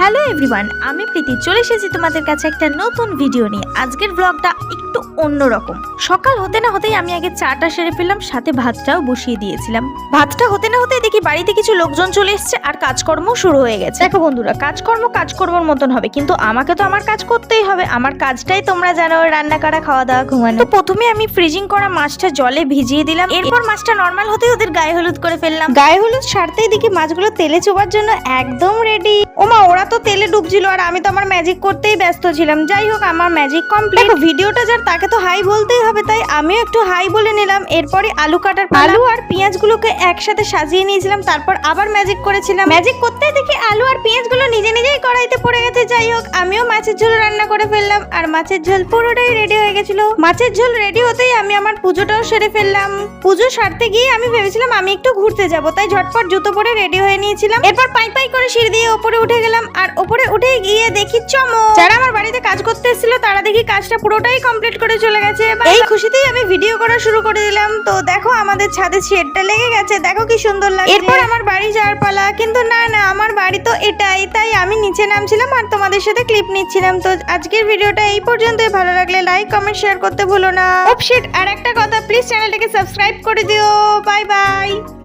Hello everyone, আমি প্রীতি চলে এসেছি তোমাদের কাছে একটা নতুন ভিডিও নিয়ে। আজকের ব্লগটা একটু অন্যরকম। সকাল হতে না হতেই আমি আগে চাটা সেরে ফেললাম, সাথে ভাতটাও বসিয়ে দিয়েছিলাম। ভাতটা হতে না হতেই দেখি বাড়িতে কিছু লোকজন চলে এসেছে আর কাজকর্ম শুরু হয়ে গেছে। দেখো বন্ধুরা, কাজকর্মর মতন হবে, কিন্তু আমাকে তো আমার কাজ করতেই হবে। আমার কাজটাই তোমরা জানো, রান্না করা, খাওয়া দাওয়া, ঘুমানো। তো প্রথমে আমি ফ্রিজিং করা মাছটা জলে ভিজিয়ে দিলাম। এরপর মাছটা নর্মাল হতেই ওদের গায়ে হলুদ করে ফেললাম। গায়ে হলুদ সারতেই দেখি মাছগুলো তেলে চোবার জন্য একদম রেডি। ওমা, ওরা তো তেলে ডুবছিল আর আমি তো আমার ম্যাজিক করতেই ব্যস্ত ছিলাম। যাই হোক, আমার ম্যাজিক কমপ্লিট। ভিডিওটা যার তাকে তো হাই বলতেই হবে, তাই আমিও একটু হাই বলে নিলাম। এরপরে আলু কাটার আলু আর পেঁয়াজগুলোকে একসাথে সাজিয়ে নিয়েছিলাম, তারপর আবার ম্যাজিক করেছিলাম। ম্যাজিক করতে দেখি আলু আর পেঁয়াজগুলো নিজে নিজেই কড়াইতে পড়ে গেছে। যাই হোক, আমিও মাছের ঝোল রান্না করে ফেললাম আর মাছের ঝোল পুরোটাই রেডি হয়ে গেছিল। মাছের ঝোল রেডি হতেই আমি আমার পুজোটাও সেরে ফেললাম। পুজো সারতে গিয়ে আমি ভেবেছিলাম আমি একটু ঘুরতে যাব, তাই ঝটপট জুতো পরে রেডি হয়ে নিয়েছিলাম। এরপর পাই পাই করে সিঁড়ি দিয়ে ওপরে উঠে গেলাম আর ওপরে উঠে গিয়ে দেখি চমক, যারা আমার বাড়িতে কাজ করতে এসেছিল তারা দেখি কাজটা পুরোটাই কমপ্লিট করে চলে গেছে। এই খুশিতেই আমি ভিডিও করা শুরু করে দিলাম। তো দেখো, আমাদের ছাদে শেডটা লেগে গেছে, দেখো কি সুন্দর লাগছে। এরপর আমার বাড়ি যাওয়ার পালা, কিন্তু না আমার বাড়ি তো এটাই, তাই আমি নিচে নামছিলাম আর তোমাদের সাথে ক্লিপ নিচ্ছিলাম। তো আজকের ভিডিওটা এই পর্যন্তই। ভালো লাগলে লাইক, কমেন্ট, শেয়ার করতে ভুলো না। আর একটা কথা, প্লিজ চ্যানেলটাকে সাবস্ক্রাইব করে দিও। Bye bye.